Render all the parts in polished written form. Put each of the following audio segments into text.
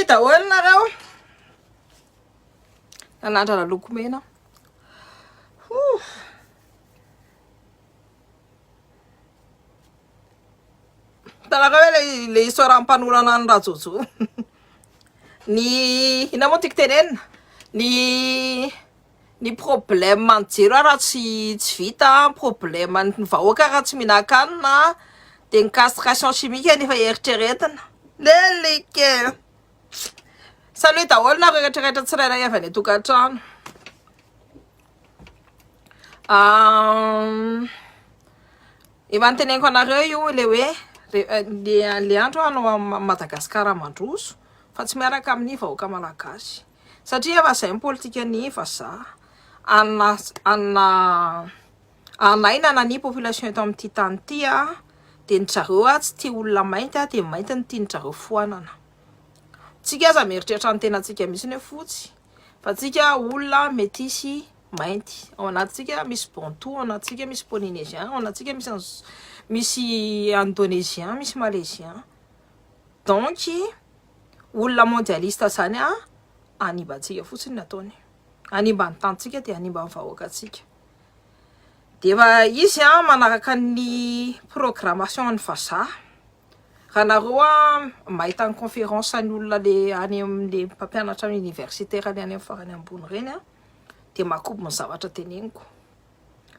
daholo nareo nanandra loko mena talaka hoe le histoire ampanolana ny rajojo ny ina moa tiako tenenina ny problème anjero raha tsy vita problème ny vahoaka raha tsy mihinan-kanina de ny castration chimique nefa eritreretina lelike salut daholo na rehetrarehetra tsirairay avy any tokantrano manoteneniko anareo io le hoe le andro anao Madagasikara mandroso fa tsy miaraka amin'ny vahoaka malagasy satria efa zay ny politika ny fa za anaina nany population eto amin'ity tany ity de ny zareo tsy tia olona mainty de mainty ny tia ny zareo foanana tsika aza mieritreritra ny tena tsika misy ny fotsy fa tsika olona métisy mainty ao anatsika misy bantou ao anatsika misy polynésien ao anatsika misy indonésien misy malaisien donc olona mondialiste zany animbatsika fotsiny nataony animba ny tantsika de animba ny vahoakatsika de efa izy manaraka ny programmation ny vazaha raha nareo mahita ny conférence ny olona le any amin'le mpampianatra universitaire any amin'ny farany ambony reny de makobo ny zavatra teneniko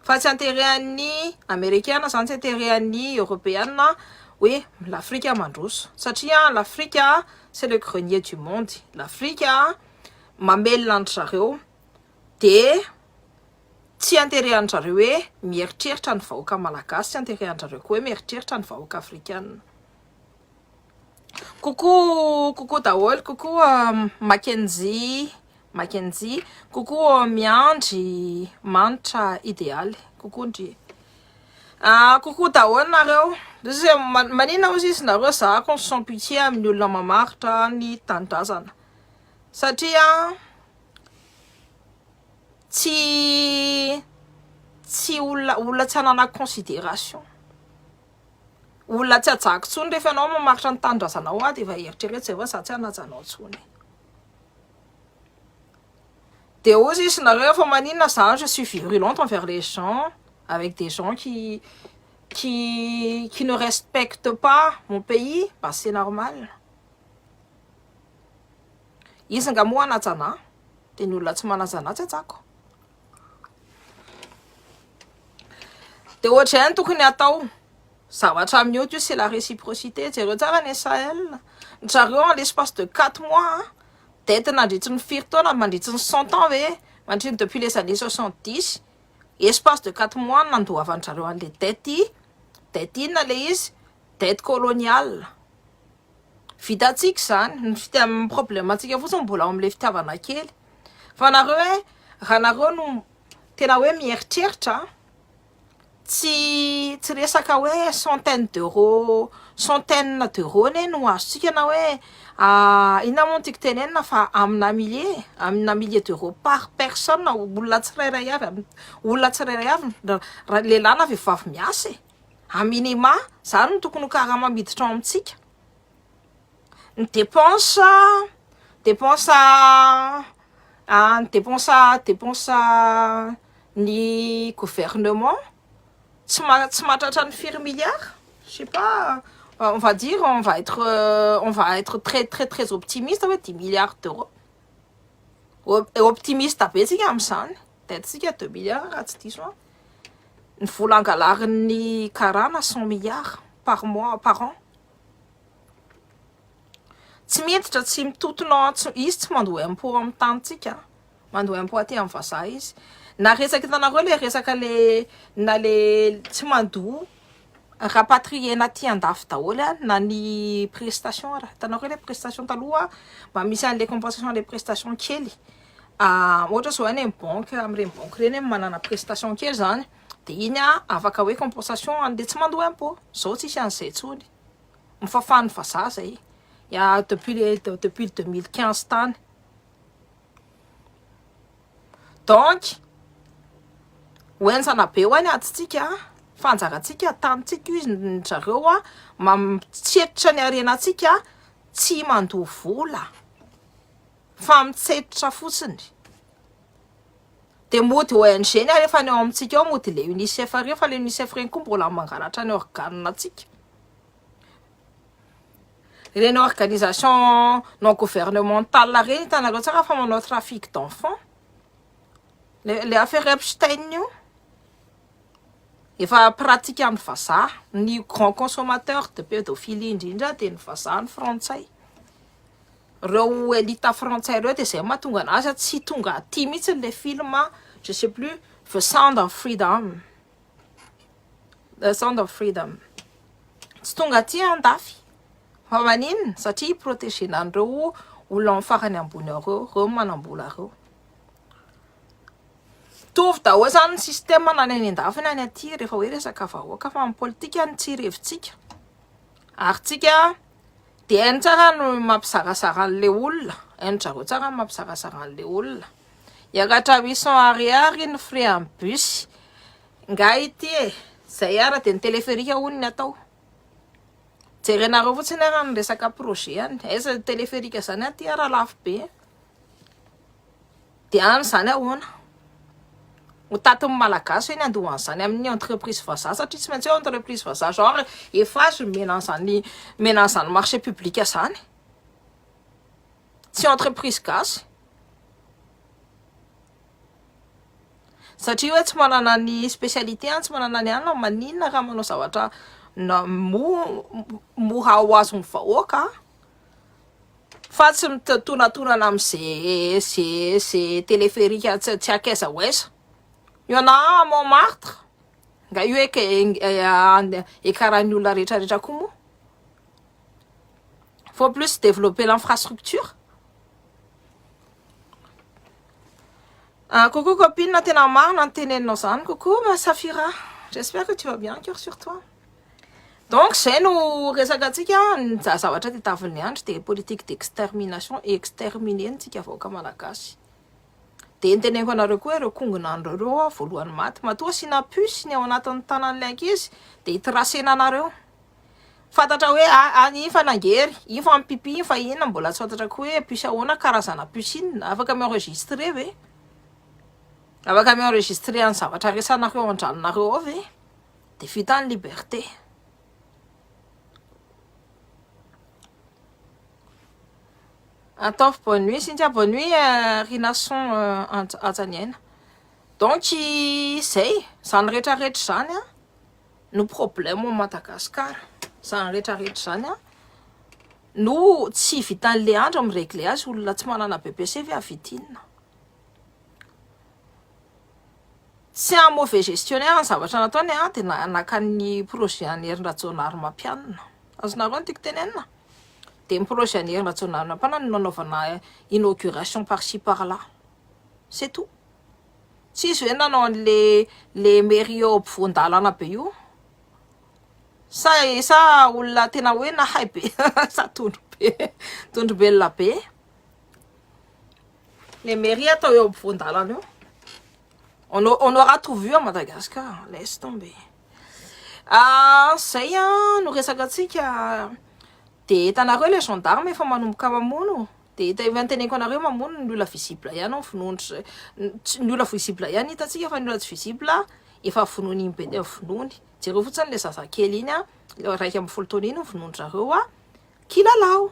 fa tsy anterehan'ny américaine zany tsy anterehan'ny européenne hoe l'Afrique mandroso satria l'Afrique c'est le grenier du monde l'Afrique mamelona andry zareo de tsy anterehan'ny zareo hoe mieritreritra ny vahoaka malagasy tsy anterehan'ny zareo koa hoe mieritreritra ny vahoaka africaine coucou daholo coucou Mackenzie coucou miandry manitra idéal coucou ndry coucou daholo nareo manina ozy izy nareo za consent pitié amin'ny olona mamaritra ny tanindrazana satria tsy olona tsy anana considération olona tsy ajako tsony rehefa anao mamaritra ny tanindrazanao de efa eritreretra zay fa za tsy anajanao tsony de ozy izy nareo fa manina za je suis virulente envers les gens avec des gens qui ne respectent pas mon pays bah c'est normal izy nga moa anajana de ny olona tsy manajana tsy ajako de ohatrany tokony atao zavatra amin'io c'est la réciprocité zareo tsara ny Sahel zareo en l'espace de 4 mois d'être nandritra ny firy taona mandritra ny 100 ans ve mandritra depuis les années 70 espace de 4 mois nandoavany zareo an'le dette inona le izy dette coloniale vitatsika zany ny amin'ny problème atsika fotsiny mbola amin'le fitiavana kely fa nareo hoe raha nareo no tena hoe mieritreritra tsy resaka hoe centaine d'euros ne no azontsika na hoe ina moa tiako tenenina fa amina millier d'euros par personne olona tsirairay avy lehilahy na vehivavy miasa a minima zany no tokony karaha mamiditra ao amintsika ny dépense ny gouvernement tsy mahatratra ny 4 milliards je sais pas on va dire on va être très optimiste avec 10 milliards d'euros optimiste be tsika am'izany daitsika 2 milliards raha tsy diso ny vola angalarin'ny karana 100 milliards par mois par an tsy miditra tsy mitotona izy tsy mandoha impôt amin'ny tanitsika mandoha impôt aty amin'ny vazaha izy na resaka hitanareo le resaka le tsy mandoha rapatrié naty andafy daholo na ny prestation raha hitanareo le prestation taloha mba misy an'le compensation les prestations kely ohatra zao any banque amin'ireny banque reny manana prestation kely zany de iny afaka hoe compensation an'le tsy mandoha impôt zao tsisy an'izay tsony mifafany vazaha zay depuis le 2015 tany donc hoentsana be ho any atsika fanjaratsika tanitsika izy ny zareo mampitseritra ny arenatsika tsy mandoha vola fa mitsetitra fotsiny de mody ONG ny rehefa ny ao amintsika ao mody le UNICEF rehefa le UNICEF reny koa mbola mangalatra ny organe atsika reny organisation non gouvernementale reny hitanareo tsara fa manao trafic d'enfants le affaire Epstein io efa pratique amin'ny vazaha ny grand consommateur de pédophilie indrindra de ny vazaha ny frantsay reo elita frantsay reo de zay mahatonga anazy tsy tonga aty mihitsy le film je sais plus The Sound of Freedom tsy tonga aty andafy fa maninona satria protégena an'ireo olona farany ambony reo manambola reo tovy daholo zany ny système na ny andafy na ny aty rehefa hoe resaka vahoaka fa amin'ny politika ny tsirevitsika ary tsika de hainy tsara no mampizarazara an'le olona hain'zareo tsara no mampizarazara an'le olona hiakatra 800 ariary ny frais en bus nga ity zay ara de ny téléphérique hono ny atao jerenareo fotsiny ara ny resaka projet any aiza téléphérique zany aty ara lafo be de any zany ahoana ho tatin'ny malagasy hoe ny andohan'izany amin'ny entreprise vazaha satria tsy maintsy hoe entreprise vazaha genre Eiffage menan'izany marché public zany tsy entreprise gasy satria hoe tsy manana ny spécialité any tsy manana ny anona maninona raha manao zavatra mora ho azo ny vahoaka fa tsy mitonatonana am'zay téléphérique tsy akaiza oaiza il y en a à Montmartre nga io e karahan'ny olona rehetrarehetra koa moa faut plus développer l'infrastructure. Coucou copine, tena marina ny teneninao zany. Coucou ma Safira, j'espère que tu vas bien, cœur sur toi. Donc zay no resaka antsika ny zavatra tadiavin'ny andro de politique d'extermination et exterminer antsika vahoaka malagasy. De niteneniko anareo koa ireo kongonandro reo voalohany maty matoa sina puce ny ao anatin'ny tanan'ilay ankizy de hitrasena anareo fantatra hoe any fa nangery iny fa mipipi fa inona mbola tsy fantatra koa hoe puce ahoana karazana puce inona afaka mienregistrer ve afaka mienregistrer any zavatra resanareo andranonareo ao ve de vita ny liberté. Ataovy bonne nuit Cynthia, bonne nuit Rinason Anjaniaina. Donc zay zany rehetrarehetra zany no problème au Madagascar zany rehetrarehetra zany no tsy vitan'le andro miregle azy olona tsy manana BPC ve avidinina tsy un mauvais gestionnaire ny zavatra nataony de nakan'ny projet any Herindratsonary mampianina azonareo ny tiako tenenina de projet any Herindratsonary mampianina no nanaovana inauguration par-ci par-là c'est tout tsy izy hoe nanao le mairie au mpivoan-dalana be io sa olona tena hoe nahay be sa tondrobelona be les mairies atao eo mpivoan-dalana io on aura tout vu à Madagascar, laisse tomber. Zay no resaka antsika de hitanareo le gendarme efa manomboka mamono de teneniko anareo mamono ny olona visible ihany finontry ny olona visible ihany hitatsika fa ny olona tsy visible efa finoany be de finoany jereo fotsiny le zazakely iny le raiky amby folo taona iny finondrareo kilalao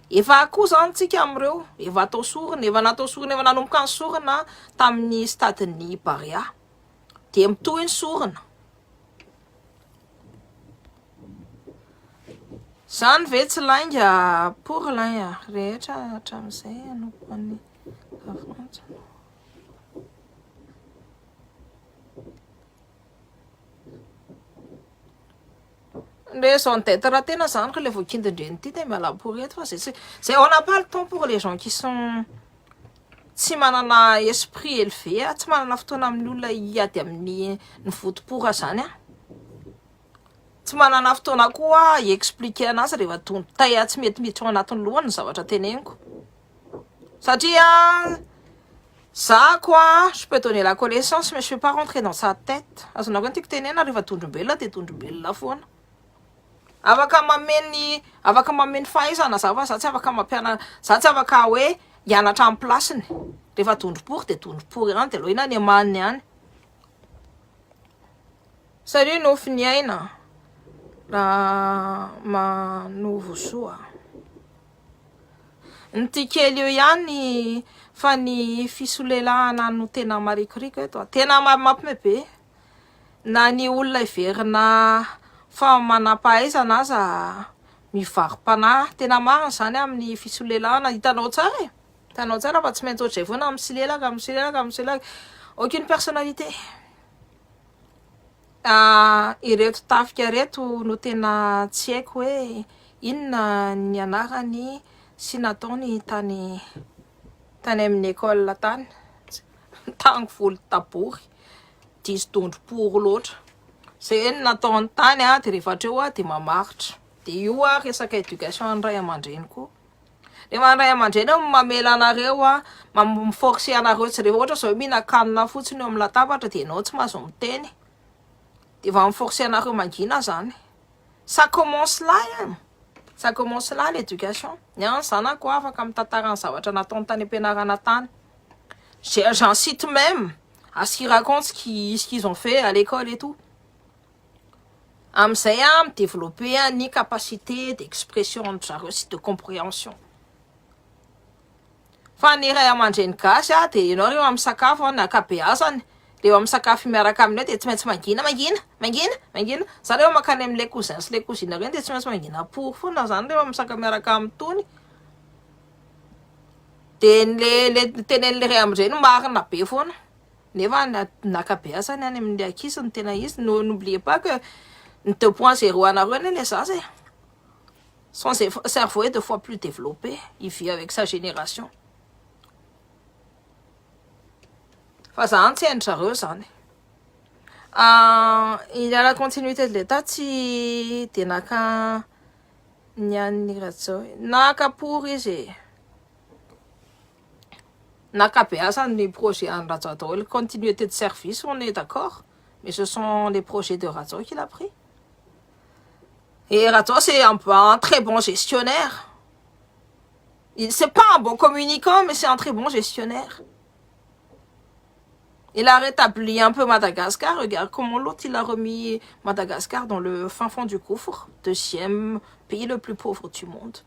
efa koa zany tsika amreo efa atao sorona efa natao sorona efa nanomboka ny sorona tamin'ny stade-ny Baria de mitohy ny sorona zany ve tsy lainga pour lain rehetra hatram'izay anompany avantsa les gens d'être tena zany que les voakindindreny ty de miala pour eto fa c'est on n'a pas le temps pour les gens qui sont tsy manana esprit élevé tsy manana fotoana amin'ny olona hiady amin'ny ny voto-pora zany tsy manana fotoana koa expliquer anazy rehefa tonta tsy mety miditra ao anatin'ny lohany zavatra teneniko satria ça quoi je peux donner la connaissance mais je peux pas rentrer dans sa tête azonareo tiako tenena rehefa tondrombelona de tondrombelona foana afaka mameny fahaizana za fa za tsy afaka mampiana za tsy afaka hoe hianatra amin'ny plasiny rehefa tondrom-pory de tondrom-pory ihany de aloha ny amaniny ihany saria nofiny aina raha manovo soa ny tikely eo ihany fa ny fisolelahana no tena marikoriko eto tena mampimebe na ny olona iverina fa manam-pahaizana aza mivarim-panahy tena marina zany amin'ny fisolelahana hitanao tsara fa tsy maintsy ohatray foana misilelaka aucune personnalité ireto tafika reto no tena tsy haiko hoe inona ny anarany sy nataony tany amin'ny école tany tango volo tabory diso tondro-poro loatra zay ny nataony tany de rehefa treo de mamaritra de io resaka éducation ny ray aman-dreny koa rehefa ny ray aman-dreny mamela anareo miforcer anareo tsy rehefa ohatra zao mihina-kanina fotsiny eo amin'ny latabatra de ianao tsy mahazo miteny de va miforcer anareo mangina zany ça commence là l'éducation niany zanako afaka mitantara ny zavatra nataony tany am-pianarana tany j'en cite même à ce qu'ils racontent ce qu'ils ont fait à l'école et tout amizay développer ny capacité d'expression ny zareo sy de compréhension fa ny ray aman-dreny gasy de ianao reo amin'ny sakafo ny akabeazany reo amin'ny sakafo miaraka aminao de tsy maintsy mangina zareo makany amin'ilay cousin sy le cousine reny de tsy maintsy mangina pour foana zany reo amin'ny sakafo miaraka amin'ny tony de le tenen'le ray aman-dreny marina be foana nefa nakabeazany any amin'le akisy ny tena izy n'oubliez pas que ny 2.0 anareo les zaza son cerveau est 2 fois plus développé il vit avec sa génération fa zany tsy hain'zareo zany il y a la continuité de l'état tsy de naka nian'ny ratsao nakapory izy nakabeazany ny projet any Rajao le continuité de service on est d'accord mais ce sont les projets de Rajao qu'il a pris et Rajao c'est un très bon gestionnaire c'est pas un bon communicant mais c'est un très bon gestionnaire. Il a rétabli un peu Madagascar. Regarde comment l'autre il a remis Madagascar dans le fin fond du gouffre. 2e pays le plus pauvre du monde.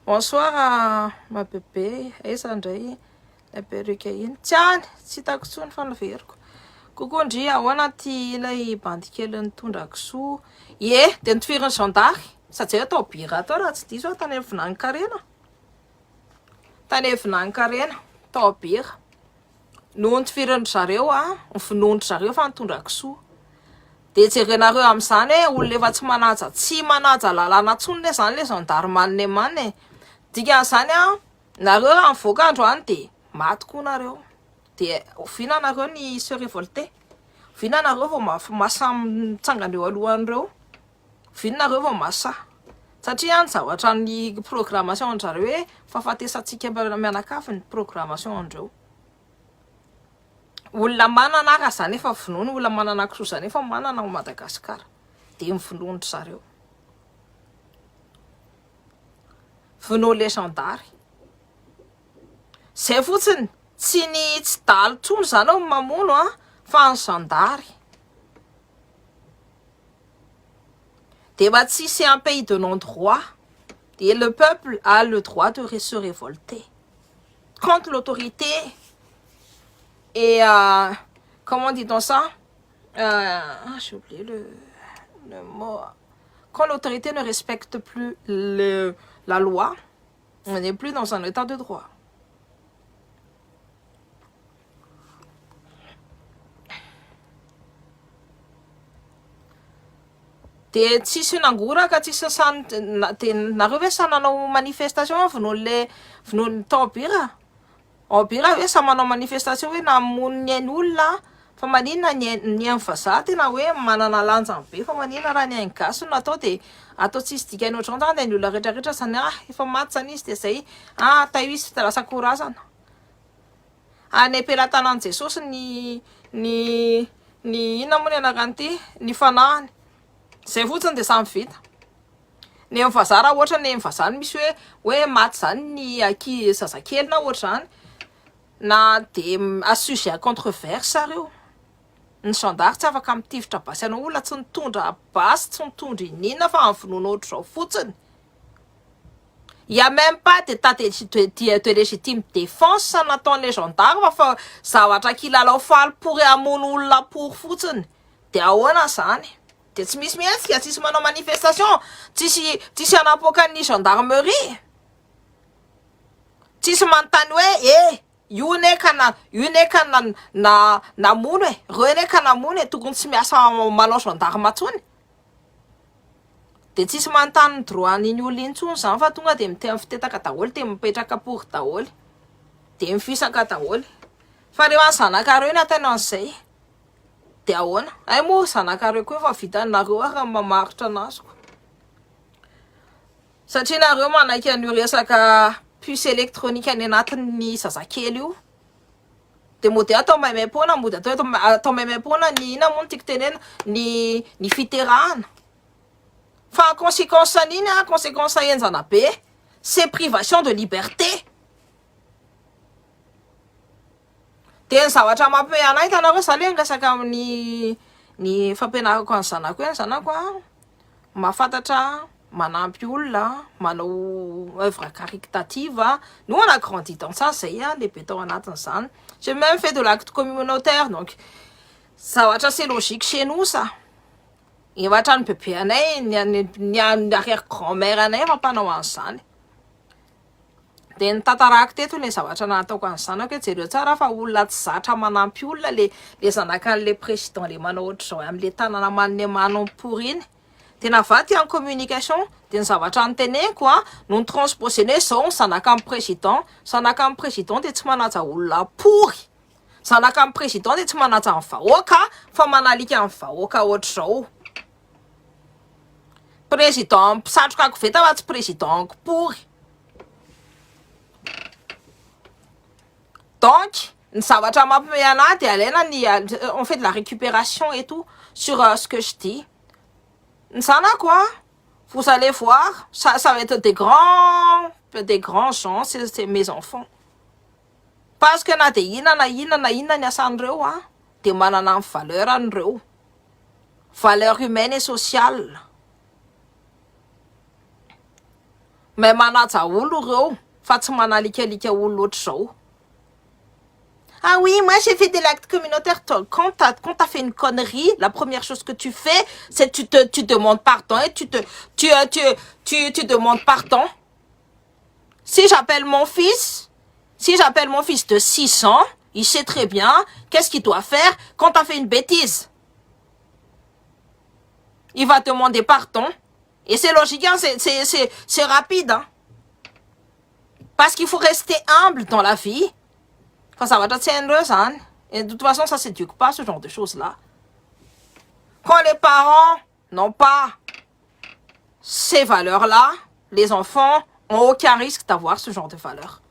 Bonsoir à ma bébé. Et Sandray. La perruquine. Tiens, si t'as que fan le faire. Coucou, j'ai à wanati lay bandikelen tundaksu. Ye, den twiren sondar. Ça tient au pirate. Là, tu dis ça, t'en es venu carena. T'en es venu carena. Taopir noho ny firin'ny zareo ny finoandry zareo fa nitondrako soa de jerenareo amin'izany hoe olona efa tsy manaja lalàna tsony le zany le zandary manne manne dikan'izany nareo raha mivoaka andro any de maty koa nareo de ovina nareo ny se révolté ovina nareo vao masa mitsangandreo alohan'ireo ovina nareo vao masa satria ny zavatra ny programmation an-jareo hoe fahafatesantsika mianakafy ny programmation andreo olona manana raha zany efa vinoany olona manana kisoa zany efa manana ao Madagasikara de mivinondry zareo vinao légendary zay fotsiny tsy dalo tsony zany ao mamono fa ny zandary. Si c'est un pays de non-droit, et le peuple a le droit de se révolter contre l'autorité et comment dit-on ça? J'ai oublié le mot. Quand l'autorité ne respecte plus la loi, on n'est plus dans un état de droit. De tsisy nangoraka tsisy sany de nareo hoe sa nanao manifestation vinoan'ny taobira obira hoe sa manao manifestation hoe namono ny ainy olona fa maninona ny ainy vazaha tena hoe manana lanjany be fa maninona raha ny ainy gasy no atao de atao tsisy dikany ohatr'izany de ny olona rehetrarehetra zany efa maty zany izy de zay tahoisy fitarasa korazana any am-pelantanan'i Jesosy ny inona moa ny anaran'ity ny fanahany. Zay fotsiny de samy vita ny vazaha raha ohatra ny vazaha misy hoe maty zany ny zazakely na ohatra zany na de sujet à controverse reo. Ny gendarme tsy afaka mitifitra basy anao olona tsy nitondra basy tsy nitondra inona fa amin'ny vonoana ohatr'izao fotsiny. Il y a même pas d'état de légitime défense nataon'ilay gendarme fa zavatra kilalao falipory hamono olona pory fotsiny. De ahoana zany? De tsy misy mihetsika, tsisy manao manifestation, tsisy anapoaka ny gendarmerie. Tsisy manontany hoe io neka namono reo neka namono tokony tsy miasa manao gendarme atsony. De tsisy manontany ny droit n'iny olona intsony zany fa tonga de mitetaka daholo de mipetraka pory daholo de mifisaka daholo. Fa reo any zanakareo natao an'izay de ahoana? Ay moa zanakareo koa efa vitanareo raha mamaritra anazy koa. Satria nareo manaiky an'io resaka puce électronique any anatin'ny zazakely io. De mody atao maimaim-poana, mody atao maimaim-poana ny ina moa tiako tenena ny fiterahana. Fa conséquence an'iny conséquence enjana be, c'est privation de liberté. De ny zavatra mampiomehy anahy hitanareo zany hoe resaka amin'ny fampianarako any zanako hoe zanako mahafantatra manampy olona, manao œuvre caritative. Nous on a grandi dans ça, zay lehibe tao anatin'izany. J'ai même fait de l'acte communautaire, donc zavatra c'est logique chez nous ça. Efa trano bebe anay ny arrière-grand-mère anay mampanao an'izany. De ny tantarako teto le zavatra nataoko an'izanako hoe jereo tsara fa olona tsy zatra manampy olona le zanakan'le président le manao ohatr'izao amin'le tanana manne manompory iny. De navaty en communication de ny zavatra niteneko no transposene zao ny zanakan'ny président. Zanakan'ny président de tsy manaja olona pory. Zanakan'ny président de tsy manaja ny vahoaka fa manalika ny vahoaka ohatr'izao. Président mpisatroka koveta fa tsy président pory. Donc, ny zavatra mampiomehy anahy de alaina on fait de la récupération et tout sur ce que je dis. Ny zanako vous allez voir, ça va être des grands gens, c'est mes enfants. Parce que na de inona ny asan'ireo de manana ny valeur an'ireo. Valeur humaine et sociale. Mais manaja olo reo fa tsy manalikalika olo ohatr'izao. Ah oui, moi j'ai fait de l'acte communautaire. Quand t'as fait une connerie, la première chose que tu fais, c'est tu demandes pardon et tu demandes pardon. Si j'appelle mon fils de 6 ans, il sait très bien qu'est-ce qu'il doit faire quand t'as fait une bêtise. Il va demander pardon. Et c'est logique, c'est rapide. Parce qu'il faut rester humble dans la vie. Quand ça va être et de toute façon, ça ne s'éduque pas, ce genre de choses-là. Quand les parents n'ont pas ces valeurs-là, les enfants n'ont aucun risque d'avoir ce genre de valeurs.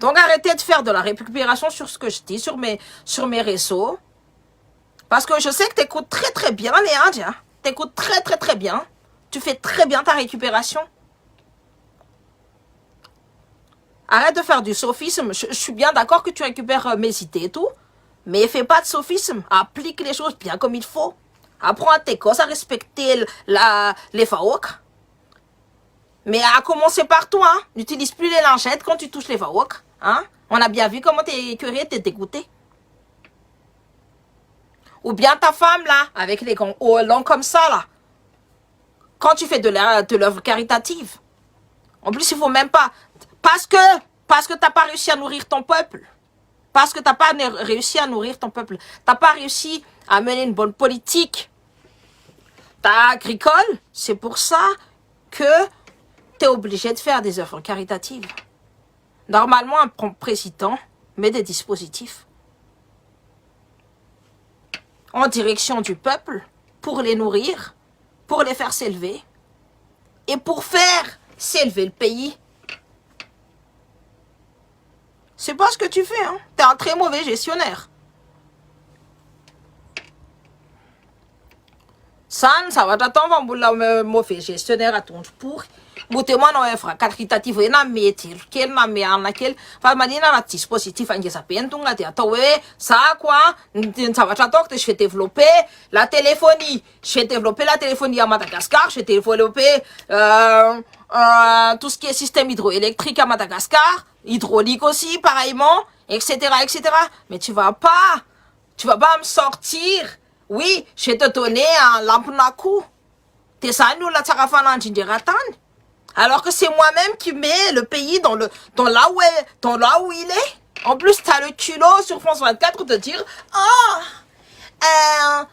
Donc arrêtez de faire de la récupération sur ce que je dis, sur mes réseaux. Parce que je sais que tu écoutes très très bien les Indiens. Tu écoutes très très très bien. Tu fais très bien ta récupération. Arrête de faire du sophisme. Je suis bien d'accord que tu récupères mes idées et tout. Mais fais pas de sophisme. Applique les choses bien comme il faut. Apprends à tes gosses à respecter les faouks. Mais à commencer par toi. N'utilise plus les lingettes quand tu touches les faouks. On a bien vu comment t'es écœuré, t'es dégoûté. Ou bien ta femme là, avec les gants longs comme ça là. Quand tu fais de l'œuvre caritative. En plus, il faut même pas... Parce que t'as pas réussi à nourrir ton peuple. Parce que t'as pas réussi à nourrir ton peuple. T'as pas réussi à mener une bonne politique. T'as agricole. C'est pour ça que t'es obligé de faire des œuvres caritatives. Normalement, un président met des dispositifs en direction du peuple pour les nourrir, pour les faire s'élever et pour faire s'élever le pays. C'est pas ce que tu fais, hein. T'es un très mauvais gestionnaire. Zany zavatra atao fa mbola mauvais gestionnaire atondro-pory. Moa anao evra caritative hoe na me jiro kely na me alina kely fa manina na dispositif angeza be ny tonga de atao hoe zako ny zavatra ataoko de je vais développer la téléphonie, je vais développer la téléphonie à Madagascar, je vais développer tout ce qui est système hydroélectrique à Madagascar, hydraulique aussi pareillement, etc., etc. Mais tu vas pas me sortir, oui, je vais te donner un lampe-naku. T'es ça, nous, la tarafanandjinderatane. Alors que c'est moi-même qui mets le pays dans là où il est. En plus, t'as le culot sur France 24 de dire,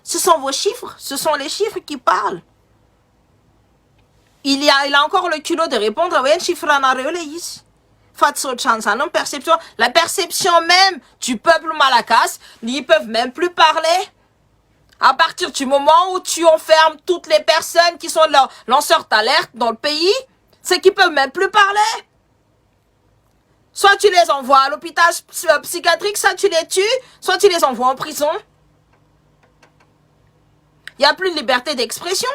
ce sont vos chiffres, ce sont les chiffres qui parlent. Il a encore le culot de répondre, ouais, chiffre perception, la perception même du peuple malagasy, ils peuvent même plus parler. À partir du moment où tu enfermes toutes les personnes qui sont lanceurs d'alerte dans le pays, c'est qu'ils peuvent même plus parler. Soit tu les envoies à l'hôpital psychiatrique, soit tu les tues, soit tu les envoies en prison. Il n'y a plus de liberté d'expression.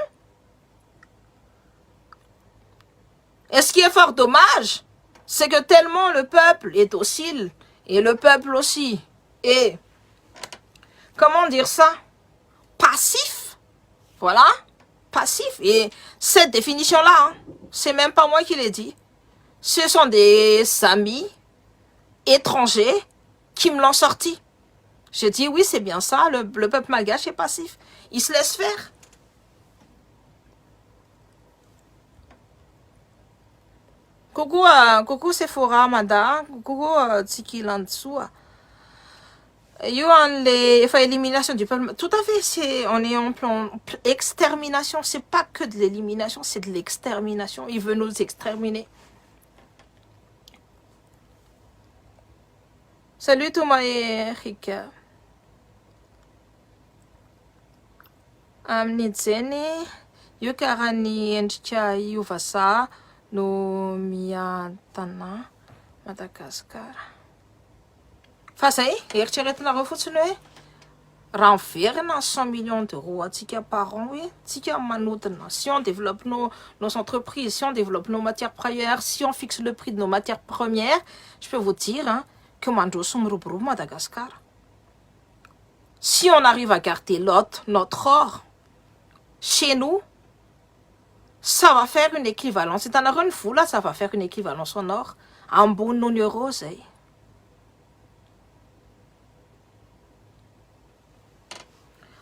Et ce qui est fort dommage, c'est que tellement le peuple est docile, et le peuple aussi est, comment dire ça, passif. Voilà, passif. Et cette définition-là, c'est même pas moi qui l'ai dit. Ce sont des amis étrangers qui me l'ont sorti. J'ai dit, oui, c'est bien ça, le peuple malgache est passif. Il se laisse faire. Coucou Sephora, Mada. Coucou Tiki Lansou. Élimination du peuple. Tout à fait, on est en plan extermination. C'est pas que de l'élimination, c'est de l'extermination. Il veut nous exterminer. Salut Thomas et Rika. Amnidzeni, Yukarani endrika Yuvasa, no miantana Madagascar. Fa zay, eritreretinareo fotsiny hoe raha miverina 100 millions d'euros atsika par an, oui, tsika manodina. Si on développe nos entreprises, si on développe nos matières premières, si on fixe le prix de nos matières premières, je peux vous dire que mandroso miroborobo Madagascar. Si on arrive à garder notre or chez nous, ça va faire une équivalence. C'est un une fou là, ça va faire une équivalence en or. En bon non euro, c'est.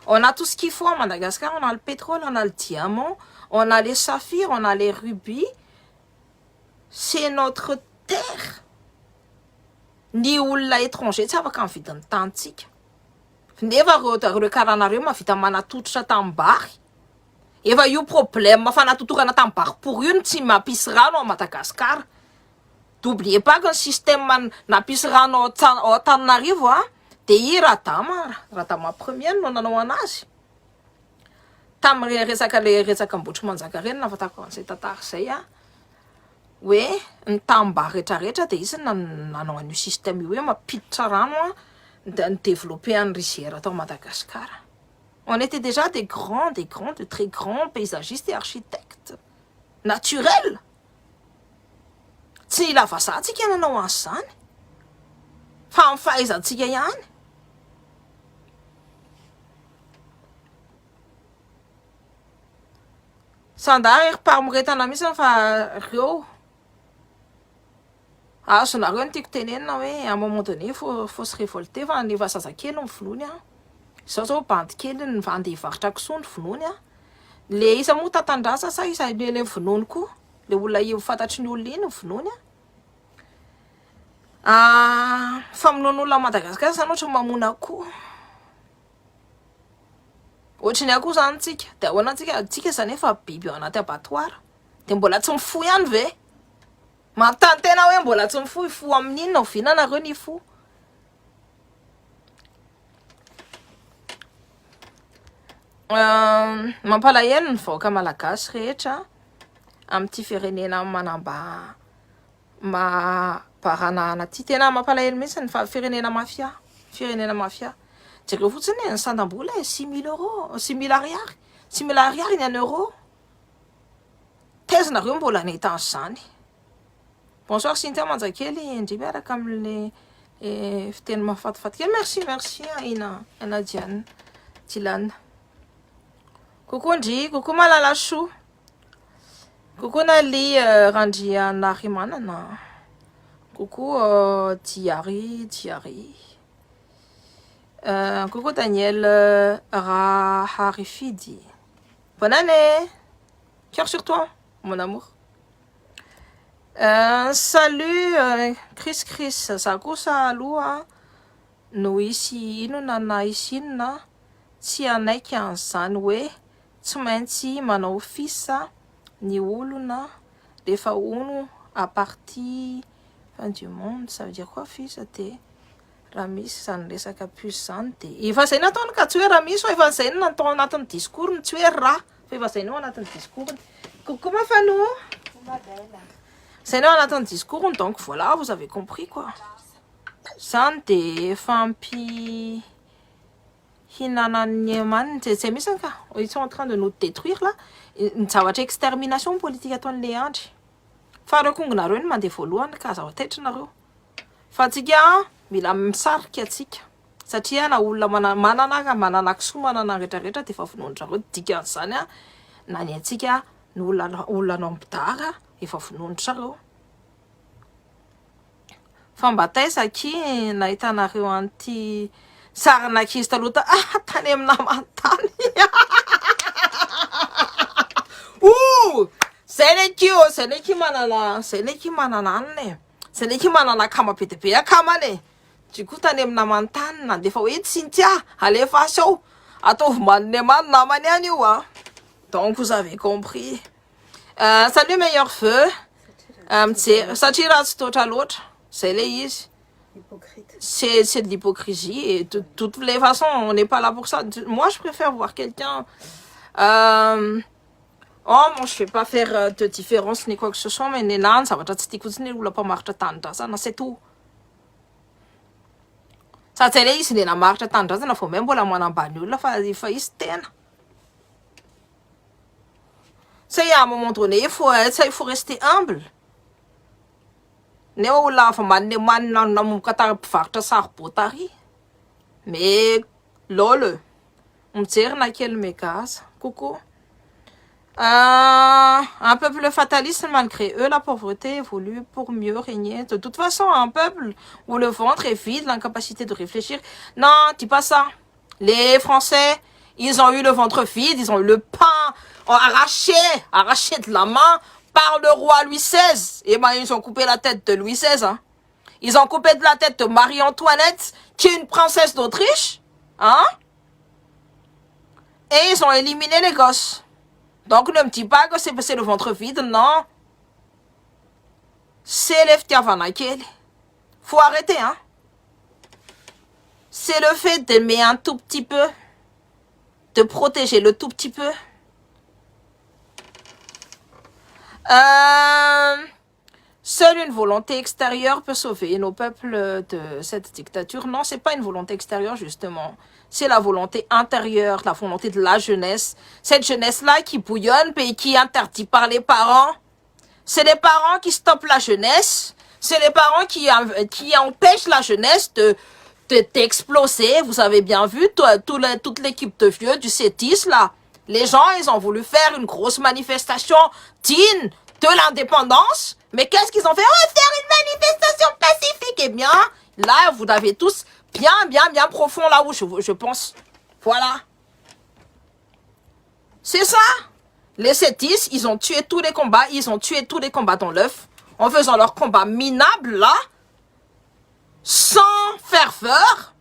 On a tout ce qu'il faut à Madagascar, on a le pétrole, on a le diamant, on a les saphirs, on a les rubis. C'est notre terre. Ni olona étranger, ça va quand vite un tantique. Nefa rekaranareo mavita manatototra tambary. Efa io problème mafanatotorana tambary pour une tsy mampisy rano à Madagascar. N'oubliez pas que le système nampisy rano ao Antananarivo de i Radama première no nanao anazy. Tamin'ny resaka ambotry manjaka reny nafatako an'izay tantara zay hoe ny tambary rehetrarehetra de izy nanao an'io système io hoe mampiditra rano de développer un rizière à Madagascar. On était déjà de très grands paysagistes et architectes naturels. Tsy lava zatsika nanao an'izany. Fa amin'ny fahaizantsika ihany. Sandary mpamoretana mihitsy fa reo. Azonareo ny tiako tenenina hoe à un moment donné faut se révolter fa ny efa zazakely ny vonoiny zao bandy kely ny vandy hivarotra kisoa ny vonoiny le isa moa tatandrasa sa isa le vonoiny koa le olona io fantatry ny olona iny ny vonoiny famonoan'olona Madagascar zany ohatra mamona akoho. Ohatry ny akoho zany tsika de ahoana tsika zany efa biby ao anaty abattoir de mbola tsy mifo ihany ve? Mantany tena hoe mbola tsy mifo, ifo amin'inona ovinanareo ny fo. Mampalahelo ny vahoaka malagasy rehetra amin'ity firenena manamba baranahana ty. Tena mampalahelo mihitsy ny firenena mafia. Jereo fotsiny ny sandam-bola 6 000 euros, 6 000 ariary. tsy mila ariary ny euro tezanareo mbola netan'izany. Bonsoir Cynthia Manjakely indry miaraka amin'le fiteny mahafatifaty kely. Merci ina Diane Tilane. Coucou Ndry, coucou Malala Chou, coucou Nali Randria Narimanana, coucou Thierry, coucou Daniel Raharifidi. Bonne année, cœur sur toi mon amour. Salut Chris za kosa aloha no isy inona na isy inona tsy anaiky an'izany hoe tsy maintsy manao fisa ny olona rehefa ono à partir fin du monde. Ça veut dire quoi fisa de raha misy zany resaka plus zany de efa zay nataony ka tsy hoe raha misy efa zay natao anatin'ny discours tsy hoe raha fa efa zay no anatin'ny discours. Coucou ma Fanou. C'est là anatin'ny discours, donc voilà, vous avez compris quoi. Zany de fampi hinanan'ny man c'est misy ka ils sont en train de nous détruire là. Ny zavatra extermination politique ataon'le andry. Fa reo kongonareo ny mandeha voalohany ka azo atetrinareo. Fa tsika mila misarika atsika satria na olona manana kisoa manana rehetrarehetra de efa vononin-jareo dikan'izany na ny atsika ny olona nampidara efa vononin-jareo. Fa mba taizaky nahitanareo anty sarin'ankizy taloha tany amin'ny namantany. Zay neky manana anne. Zay neky manana kama be de be akamane. Du coup tany amin'ny namantany na defa hoe Cynthia alefa sao ataovy manine man namany any io ah. Donc vous avez compris. Salut meilleur feu. Satria raha tsy totra loatra. C'est les ici. C'est de l'hypocrisie et de toutes les façons, on n'est pas là pour ça. Moi, je préfère voir quelqu'un. Oh, moi, je fais pas faire de différence ni quoi que ce soit, mais Nénan, ça va être ni ou la pas marche tendre, ça, c'est tout. Ça, c'est les ici, la marche tendre, ça, faut même pas la moine en bagnole, la il faut y c'est à un moment donné, il faut rester humble. Ne olona fa manina namokata mpivarotra saribotary mais lolo mijery na kely mégas. Coucou. Un peuple fataliste, malgré eux la pauvreté évolue pour mieux régner. De toute façon, un peuple où le ventre est vide, l'incapacité de réfléchir. Non, dis pas ça. Les Français, ils ont eu le ventre vide, ils ont eu le pain arraché de la main par le roi Louis XVI. Et ben, ils ont coupé la tête de Louis XVI. Hein. Ils ont coupé de la tête de Marie-Antoinette, qui est une princesse d'Autriche. Hein? Et ils ont éliminé les gosses. Donc, ne me dis pas que c'est le ventre vide, non. C'est l'Eftiavanakele. Faut arrêter, hein. C'est le fait d'aimer un tout petit peu, de protéger le tout petit peu. Seule une volonté extérieure peut sauver nos peuples de cette dictature. Non, c'est pas une volonté extérieure, justement. C'est la volonté intérieure, la volonté de la jeunesse. Cette jeunesse-là qui bouillonne et qui est interdite par les parents. C'est les parents qui stoppent la jeunesse. C'est les parents qui empêchent la jeunesse d'exploser. Vous avez bien vu, toute l'équipe de vieux du CETIS, là. Les gens, ils ont voulu faire une grosse manifestation digne de l'indépendance. Mais qu'est-ce qu'ils ont fait? On va faire une manifestation pacifique. Eh bien, là, vous avez tous bien profond là où je pense. Voilà. C'est ça. Les CETIS, ils ont tué tous les combats. Ils ont tué tous les combats dans l'œuf. En faisant leur combat minable, là. Sans ferveur.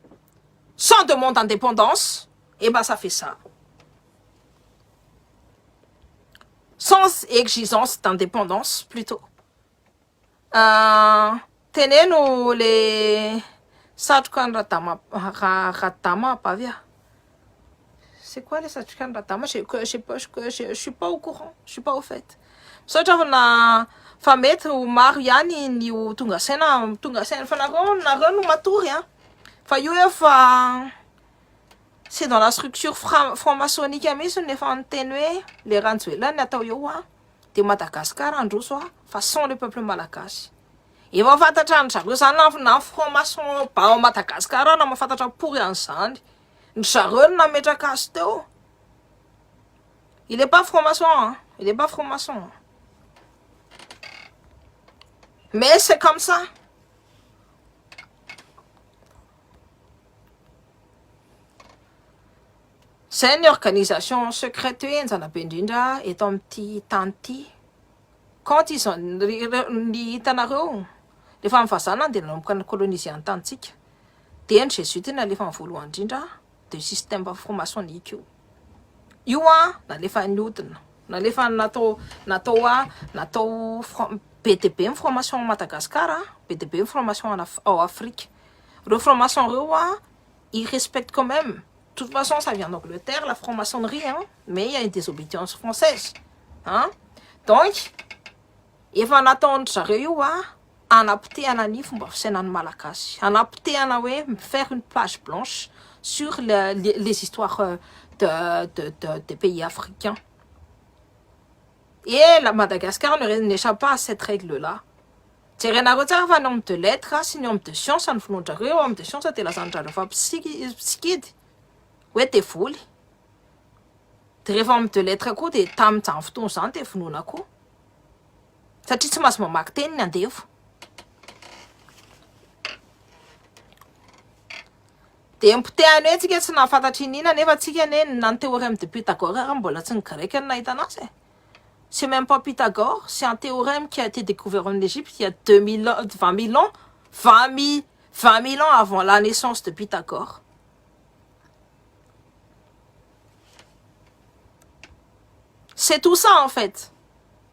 Sans demande d'indépendance. Eh bien, ça fait ça. Sans exigence d'indépendance, plutôt. Tenez-nous les... Satchukan Ratama, Pavia. C'est quoi les Satchukan Ratama? Je suis pas au courant. Je suis pas au fait. Satchana Famet ou Mariani ni ou Tungasena Fanaro, Naron ou Matouria. Fayoua fa. c'est dans la structure franc-maçonnique mihitsy nefa nyteny hoe le ranjoelany atao eo de Madagasikara androso façon le peuple malagasy. Efa fantatra ny zareo zany na franc-maçon bao Madagasikara na mahafantatra pory an'izany. Ny zareo no nametraka azy teo. Il est pas franc-maçon, hein? Il est pas franc-maçon. Mais c'est comme ça. C'est une organisation secrète enjana be indrindra eto amin'ity tany ity. Quand ils ont ny hitanareo rehefa mivazana dia nanomboka coloniser ny tantsika. Dia ny jésuite nalefa ny voalohany indrindra de système franc-maçonnique io. Io nalefa niodina, nalefa natao be dia be ny franc-maçon Madagasikara, be dia be ny franc-maçon ao Afrique. Reo franc-maçon reo ils respectent quand même. De toute façon, ça vient d'Angleterre, la franc-maçonnerie, hein? Mais il y a une désobéissance française. Hein? Donc, efa nataon'ny zareo io anapotehana ny fomba fisainan'ny malagasy. Anapotehana hoe faire une page blanche sur les histoires des pays africains. Et la Madagascar n'échappe pas à cette règle-là. Tserena tsara fa ny homme de lettres sy ny homme de science ny vonoandrareo homme de science dia lazandrareo fa psikidy. Ouais, t'es foule. Ty rehefa de lettres koa dia tamin'izany fotoana izany dia vonoana koa. Satria tsy maintsy mamaky teny ny andevo. Dia mipotehany hoe tsika tsy nahafantatra inina nefa tsika na ny théorème de Pythagore mbola tsy ny grec ny nahita anazy. C'est même pas Pythagore, c'est un théorème qui a été découvert en Égypte il y a 20 000 ans, 20 000 ans avant la naissance de Pythagore. C'est tout ça en fait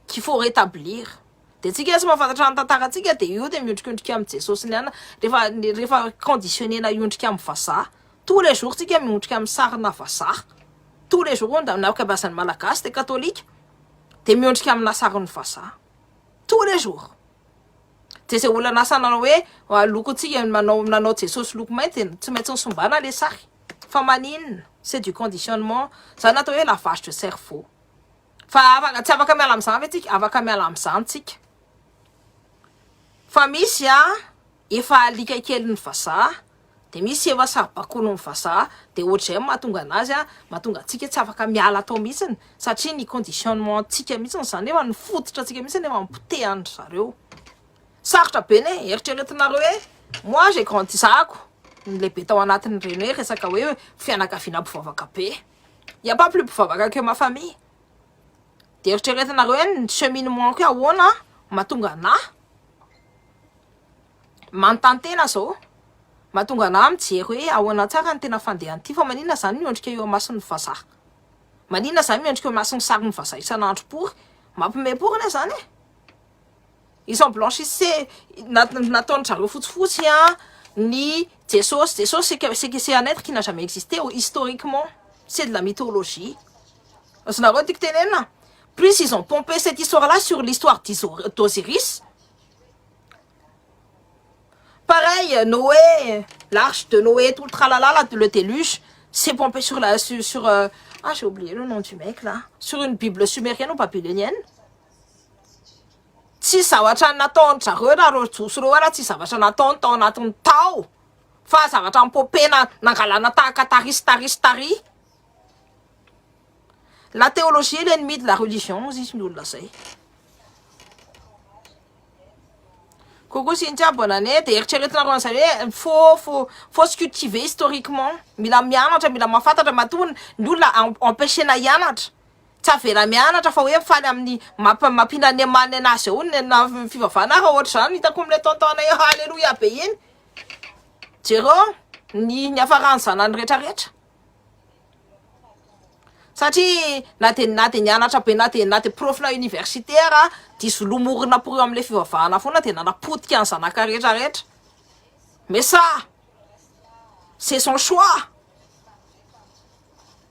qu'il faut rétablir. Dia tsika tsy mahafantatra ny tantaratsika dia io dia miondrikondrika amin'ny Jesosy ny rehefa conditionnéna iondrika amin'ny vazaha. Tous les jours tsika miondrika amin'ny sarina vazaha. Tous les jours na ankabeazan'ny malagasy dia katolika dia miondrika amina sarin'ny vazaha. Tous les jours. Dia izay olona nasana hoe lokontsika nanao Jesosy loko mainty dia tsy maintsy nisombana le sary. Fa maninona? C'est du conditionnement. Zany atao hoe lavage de cerveau. Fa tsy afaka miala amin'izany ve tsika? Afaka miala amin'izany tsika. Fa misy efa alika kely ny vazaha, dia misy efa saribakolo ny vazaha, dia ohatr'izay mahatonga anazy mahatonga antsika tsy afaka miala atao mihitsiny satria ny conditionnement antsika mihitsiny zany efa ny fototra antsika mihitsiny efa mipotehany zareo. Sarotra be ne, eritreretinareo hoe moi j'ai grandi zako ny lehibe tao anatin'ny reny hoe resaka hoe fianakaviana mpivavaka be. Il n'y a pas plus mpivavaka que ma famille. Dia eritreretinareo hoe ny cheminement koa ahoana mahatonga anahy manontany zao mahatonga anahy mijery hoe ahoana tsara ny tena fandehan'ity fa maninona zany miondrika eo amason'ny vazaha. Maninona zany miondrika eo amason'ny sarin'ny vazaha isan'andro pory. Mampimepory zany e. Ils ont blanchissé nataony zareo fotsifotsy ni Jesosy. Jesosy c'est un être qui n'a jamais existé historiquement. C'est de la mythologie. Zareo tiako tenenina. Plus ils ont pompé cette histoire-là sur l'histoire d'Osiris. Pareil, Noé, l'arche de Noé, tout le tralala, le déluge, c'est pompé sur j'ai oublié le nom du mec là. Sur une Bible sumérienne ou babylonienne. Tsy zavatra nataony zareo raha ro josy reo raha tsy zavatra nataony tao anatin'ny tao. Fa zavatra mipopena nangalana tahaka tari. La théologie est l'ennemi de la religion, izy ny olona zay. Coucou Cynthia, bonne année. Dia eritreretinareo an'izany hoe faut se cultiver historiquement. Mila mianatra, mila mahafantatra matony ny olona empêchena hianatra. Tsy avela mianatra fa hoe mifaly amin'ny mampinaniamany anazy eo na fivavahana raha ohatra zany hitako amin'ilay tontaona halleluja be iny. Jereo ny hafarany zanany rehetrarehetra. Satria na dia nianatra be na dia profna universitaire diso lomorina por eo amin'ilay fivavahana foana dia nanapotika ny zanaka rehetrarehetra. Mais ça, c'est son choix.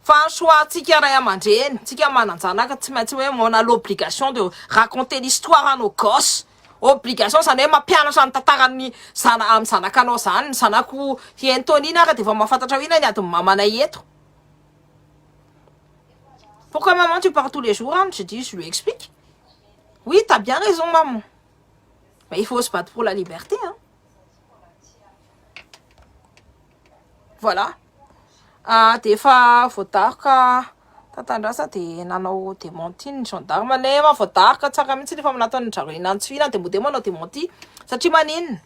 Fa ny choix tsika ray aman-dreny, tsika manan-janaka tsy maintsy hoe on a l'obligation de raconter l'histoire à nos gosses. Obligation zany hoe mampianatra ny tantarany amin'ny zanakanao zany, ny zanako hientonina ary dia efa mahafantatra hoe ina ny adiny mamanay eto. Pourquoi maman tu pars tous les jours hein? Je lui explique. Oui, t'as bien raison maman. Mais il faut se battre pour la liberté. Hein. Voilà. Dia efa voadarika tantandrasa dia nanao démenti ny gendarme nefa voadarika tsara mihitsy rehefa nataony zareo inantsofina dia mode manao démenti satria maninona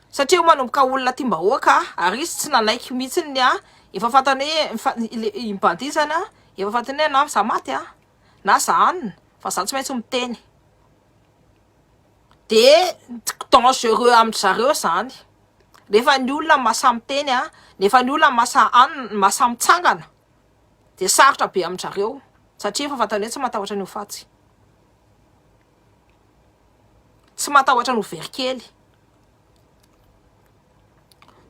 satria manomboka olona tiam-bahoaka ary izy tsy nanaiky mihitsy ny efa fantany hoe imbandy zany efa fantany hoe na za maty na za hanina fa za tsy maintsy miteny dia dangereux amin'ny zareo zany rehefa ny olona masa miteny nefa ny olona masa mitsangana dia sarotra be amin'ny zareo satria efa fantany hoe tsy matahotra ny ho fatsy tsy matahotra ny ho verikely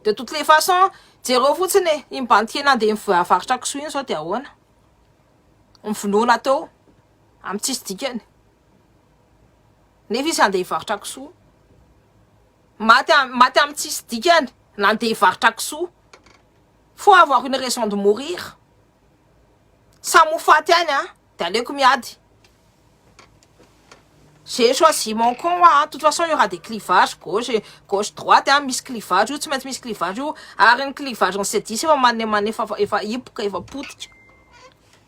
de toutes les façons jereo fotsiny imbanty nandeha mivarotra kisoa iny zao dia ahoana mivonona teo amin'ny tsisy dikany nefa izy andeha hivarotra kisoa maty amin'ny tsisy dikany nandeha hivarotra kisoa faut avoir une raison de mourir sa mofaty any dia aleoko miady j'ai choisi mon camp de toute façon il y aura des clivages gauche droite misy clivage io tsy maintsy misy clivage io ary ny clivage ny C10 efa manne efa hipoka efa potika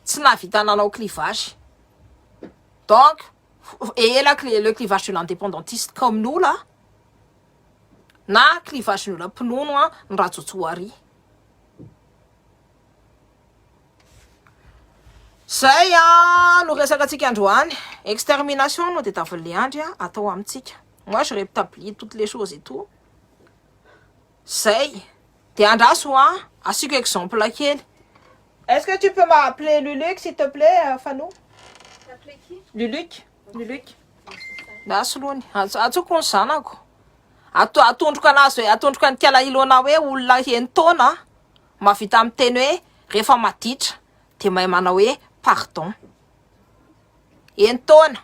tsy navita nanao clivage donc et là le clivage de l'indépendantiste comme nous là na clivage ny olona mpinono ny rajotsoary zay no resaka antsika androany extermination no dia tavele andry atao amintsika moi je rétablis toutes les choses et tout zay dia andraso asiko exemple kely est-ce que tu peux m'appeler Luluc s'il te plaît Fanou t'appeler qui Luluc ndaso lohany atsoko ny zanako atondroko anazy hoe atondroko ny tiala ilona hoe olona henitaona mavita amin'ny teny hoe rehefa maditra dia mahay manao hoe pardon henitaona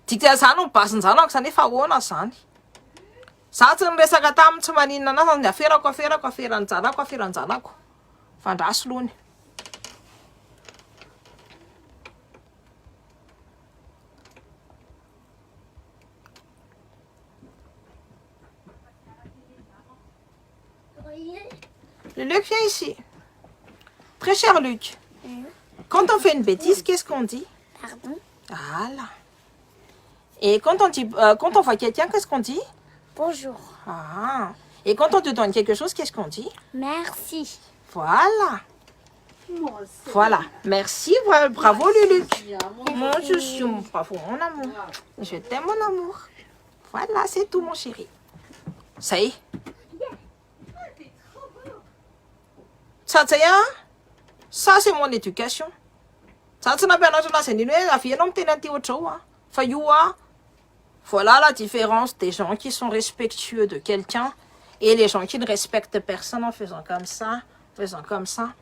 dika zany ny basin-janako zany efa ahoana zany za tsy niresaka taminy tsy maninona anazy ny aferany zanako fandraso lohany Le Luc, viens ici. Très cher Luc. Quand on fait une bêtise, qu'est-ce qu'on dit? Pardon. Voilà. Et quand on voit quelqu'un, qu'est-ce qu'on dit? Bonjour. Ah. Et quand on te donne quelque chose, qu'est-ce qu'on dit? Merci. Voilà. Voilà. Merci. Bravo Luluc. Moi, je suis bravo mon amour. Je t'aime mon amour. Voilà, c'est tout mon chéri. Ça y est. Ça c'est mon éducation. Ça c'est voilà la différence des gens qui sont respectueux de quelqu'un et les gens qui ne respectent personne en faisant comme ça,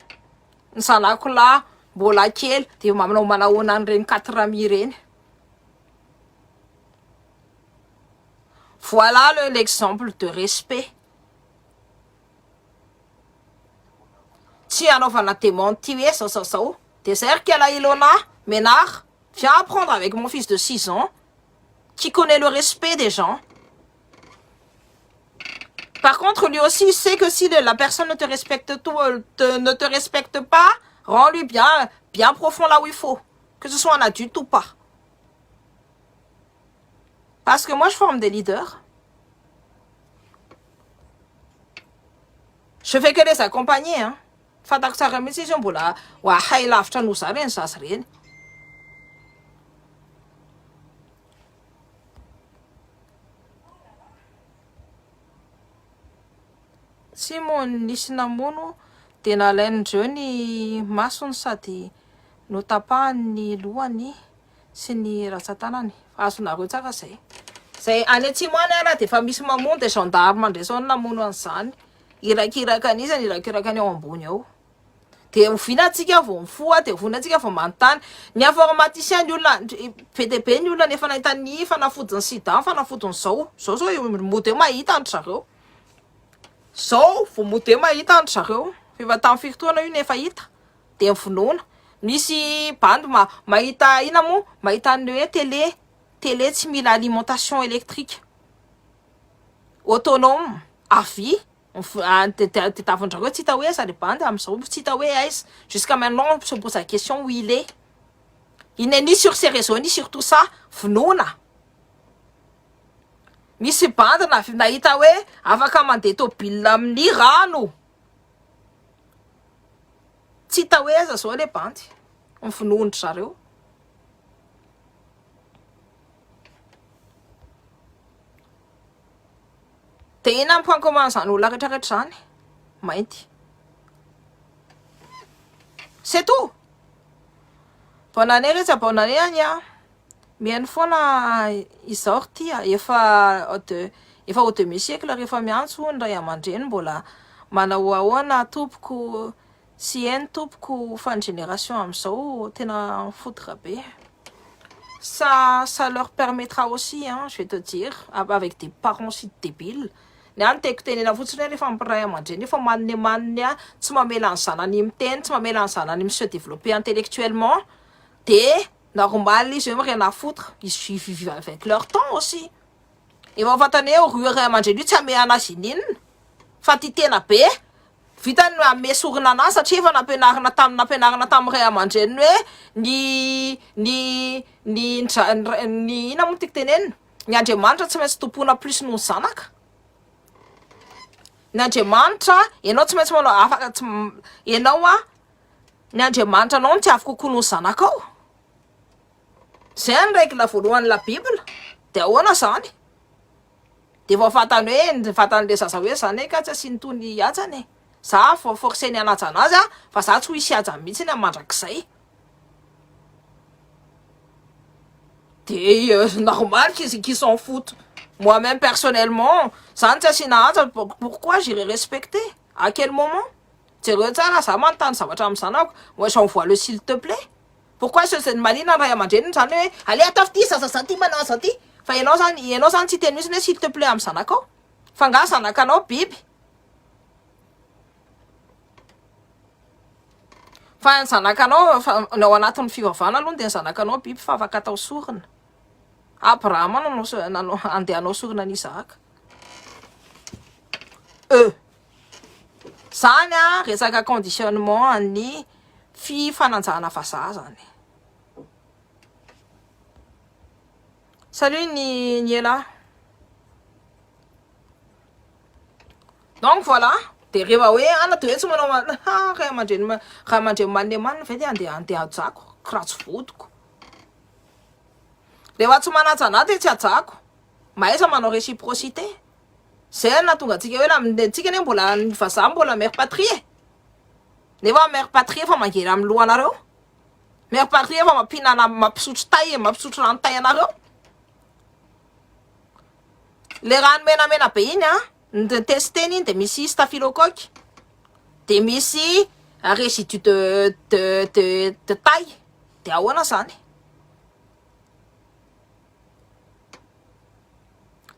Sanako là, bola kely, dia manahona an'ireny 4 amis ireny. Voilà l'exemple de respect. Tsy anaovana démenti hoe sao. Désert qu'elle Ilona, Ménard, viens apprendre avec mon fils de 6 ans, qui connaît le respect des gens. Par contre, lui aussi, il sait que si la personne ne te respecte pas, rends-lui bien profond là où il faut. Que ce soit un adulte ou pas. Parce que moi, je forme des leaders. Je fais que les accompagner, hein. Fatako tsara mihitsy izy mbola hay lavitra no za reny zazy reny. Tsy moa nisy namono dia nalain'ireo ny masony sady notapahany ny lohany sy ny ratsan-tanany. Azonareo tsara zay. Zay any atsimo any ara dia efa misy mamono dia gendarme andresao ny namono an'izany. Irakiraka an'izany irakirakany ao ambony ao. Dia ovinantsika vao mifoa dia ovinantsika vao manontany. Ny informaticien ny olona be dia be ny olona nefa nahita ny fanafodiny sida, fanafodiny zao mody mahita andry zareo. Zao vao mody mahita andry zareo. Efa tamin'ny firy taona io nefa hita dia mivonona. misy bandy mahita ina moa mahita ny hoe télé tsy mila alimentation électrique autonome à vie tetavindrareo tsy hita hoe aiza le bandy am'izao tsy hita hoe aiza jusqu'à maintenant on se pose la question où il est ni sur ces réseaux ni sur tout ça vonoina misy bandy nahita hoe afaka mandeha tôbila amin'ny rano tsy hita hoe aiza zao le bandy mivonoindry zareo de ina point commun zany olona rehetrarehetra zany mainty c'est tout bonne année rehetra bonne année any a mihaino foana izao ty efa au demi siècle rehefa miantso ny ray aman-dreny mbola manao ahoana tompoko sy hainy tompoko fa ny génération am'izao tena foudra be ça leur permettra aussi je vais te dire avec des parents si débiles ny any teko tenena fotsiny hoe rehefa ray aman-dreny efa maniny tsy mamela ny zanany miteny tsy mamela ny zanany se développer intellectuellement de normal izy hoe rien à foutre ils vivent avec leur temps aussi efa fantany hoe roy ray aman-dreny io tsy ame anazy ininona fa ty tena be vitany ame sorina anazy satria efa nampianarina tamin'ny ray aman-dreny hoe ny ina moa tiky tenenina ny Andriamanitra tsy maintsy tompona plus noho ny zanaka ny Andriamanitra ianao tsy maintsy manao afaka ianao ny Andriamanitra anao tsy afaka kokoa noho ny zanakao zay ny règle voalohany la Bible de ahoana zany de efa fantany hoe fantan'le zaza hoe zany ka tsy asiany tony atsany za forcé ny anaja anazy fa za tsy ho isy aja mihitsy ny amandrak'izay de normal qu'ils s'en foutent moi-même personnellement zany tsy asiana aja pourquoi j'irai respecter à quel moment jereo tsara za manontany zavatra amin'ny zanako moi j'envoie le s'il te plaît pourquoi ce manina ray aman-dreny zany hoe ale atafity zaza ty manao aza ty fa ianao zany tsy teny mihitsy hoe s'il te plaît amin'ny zanakao fa nga zanakanao biby fa ny zanakanao ao anatin'ny fivavahana aloha de ny zanakanao biby fa afaka atao sorina Abraham andeha hanao sorina n'Isaka zany resaka conditionnement any fifananjana vazaha zany salut ni ela donc voilà de rehefa hoe ana de hoe tsy manao ray aman-dreny manne manina ve de andeha ajako kratso vodiko rehefa tsy manaja ana de tsy ajako mahaiza manao réciprocité zay na tonga atsika hoe antsika ne mbola ny vazaha mbola mère patrie nefa mère patrie efa mangery amin'ny lohanareo mère patrie efa mampinana mampisotro tay mampisotro rano-tay anareo le rano menamena be iny ny testeny iny de misy staphylocoque de misy résidu de taille de ahoana zany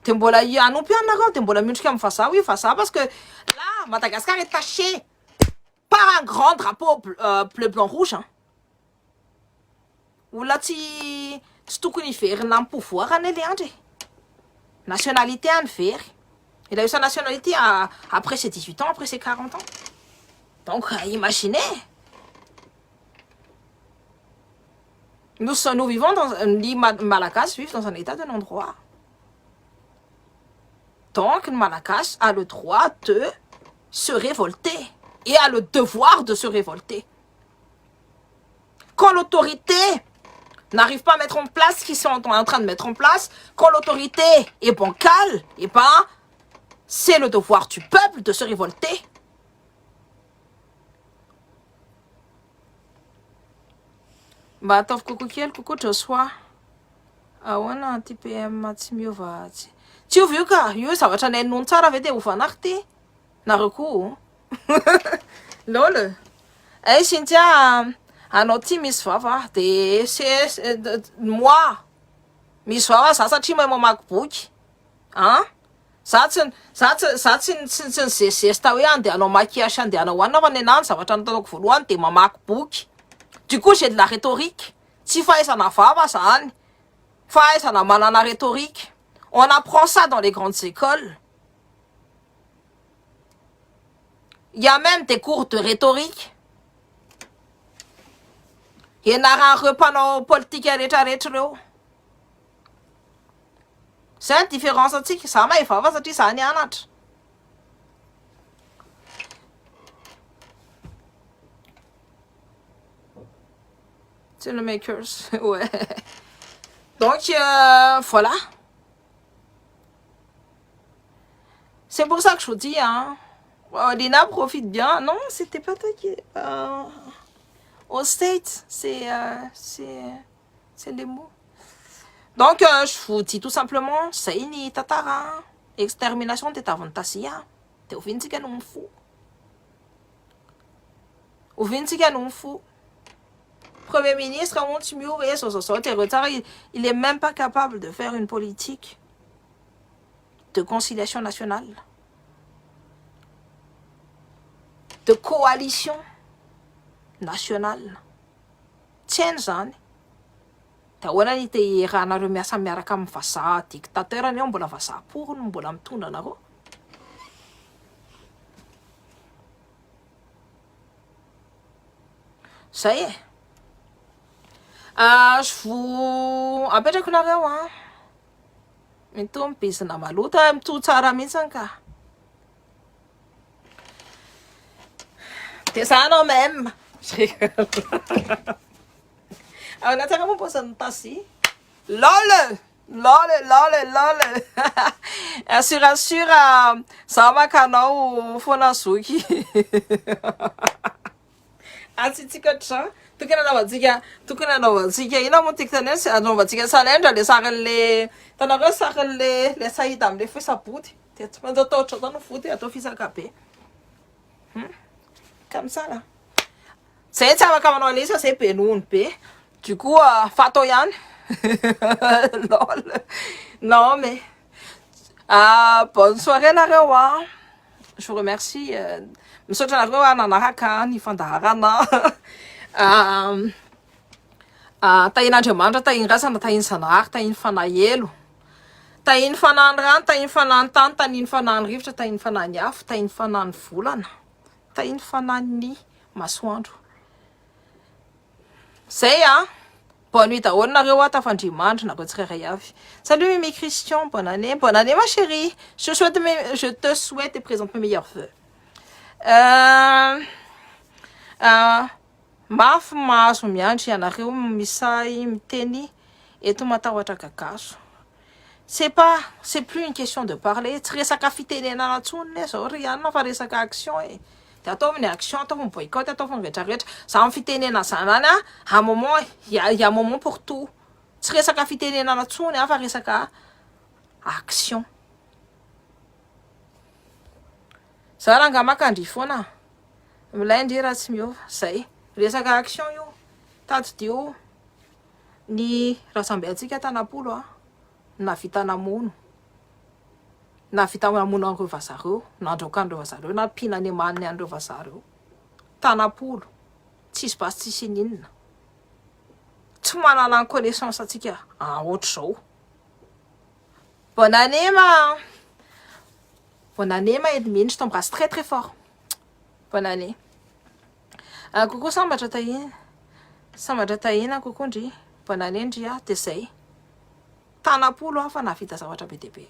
de mbola anompy anareo de mbola miondrika amin'ny vazaha oui vazaha parce que là Madagascar est taché par un grand drapeau bleu blanc rouge olona tsy tokony hiverina amin'ny pouvoir any le andry nationalité any very il a eu sa nationalité après ses 18 ans après ses 40 ans donc imaginez nous vivons les Malagasy vivent dans un état de non-droit. Donc, le Malagasy a le droit de se révolter et a le devoir de se révolter. Quand l'autorité n'arrive pas à mettre en place ce qu'ils sont en train de mettre en place, quand l'autorité est bancale, eh ben, c'est le devoir du peuple de se révolter. Bah, attends, coucou Joshua. Ah, ouais, non, tu peux m'attimer, tsy ovy io ka io zavatra nainono tsara ve de ovanary ty nareo koa lolo Cynthia anao ty misy vava de moi misy vava za satria mahay mamaky boky za tsy zesta hoe andeha anao maquillage andeha anao hoanina fa ny anany zavatra nataoko voalohany de mamaky boky Du coup, j'ai de la rhétorique. Si fahaizana vava zany, fahaizana manana rhétorique, on apprend ça dans les grandes écoles. Il y a même des cours de rhétorique. Ianaran'ireo mpanao politika rehetrarehetra reo. Zay ny différence antsika. Za mahay vava satria za nianatra. C'est le makers. Ouais. Donc, voilà. C'est pour ça que je vous dis, hein. Lina profite bien. Non, c'était pas toi qui... au States, c'est les mots. Donc, je vous dis tout simplement, c'est une tatara. Extermination de Tavantasia. T'es au vintiga non fou. Au vintiga non fou. Premier ministre, il est même pas capable de faire une politique de conciliation nationale, de coalition nationale. Tiens, zany. Tahoana ny te rahanareo miasa miaraka amin'ny vazaha dictateur any ao mbola vazaha porony mbola mitondra anareo. Zay e. Je vous apetrako nareo a. Mito mipizina malota mito tsara mihitsy ka. De ça non même. Je rigole. Ah, on a tellement posé une tasse. Lol! Lol! Assure, ça va canal fona suki. Atsitika tsa. Tukana na wazika. Ina mo tiktanes ano wazika salendra le sarenle. Tanaka sarenle le saidam le fisa puti. T'es pas d'autre chose dans le foot et à ton fils à capé. Comme ça là. C'est ça va comme ça c'est pénoun p. Du coup Fatoyan. Lol. Non mais bonne soirée Narewa. Je vous remercie. Monsieur Narewa nanahaka ni fandaharana. Tain'Andriamanitra, tain'Rasana, tain'Sanahary, tain'ny fanahelo. Tain'ny fanahany rano, tain'ny fanahany tany, tain'ny fanahany rivotra, tain'ny fanahany afo, tain'ny fanahany volana, tain'ny fanahany masoandro. Zay bonne nuit daholo nareo tafandrimandry nareo tsirairay avy. Salut Mimi Christian, bonne année ma chérie. Je te souhaite et présente mes meilleurs vœux. Mafy mahazo miandry ianareo misay miteny eto matahotra kakazo. C'est plus une question de parler. Tsy resaka fitenenana ntsony zao rianina fa resaka action e. De ataovy ny action, ataovy ny boycott, ataovy ny rehetrarehetra. Za amin'ny fitenena zanany à moment, il y a moment pour tout. Tsy resaka fitenenana ntsony fa resaka action. Za raha ngamakandry foana. Milay ndry raha tsy miova. Zay. Resaka action io. Tadidio ny rasambeantsika tanapolo navita namono. Navita namono an'ireo vazareo, nandraoka an'ireo vazareo, nampihana maniny an'ireo vazareo. Tanapolo. Tsisy basy tsisy ninona. Tsy manana connaissance atsika ohatr'izao. Bonne année ma Edmine, je t'embrasse très très fort. Bonne année. Coucou sambatra tahina coucou ndry. Bonne année ndry de zay. Tanapolo fa navita zavatra be dia be.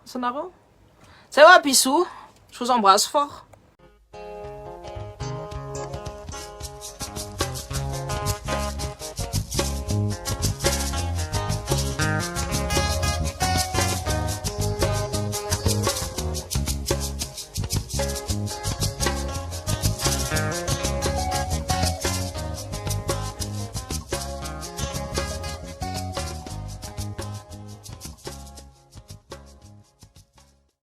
Sonaro. Zay bisous. Je vous embrasse fort.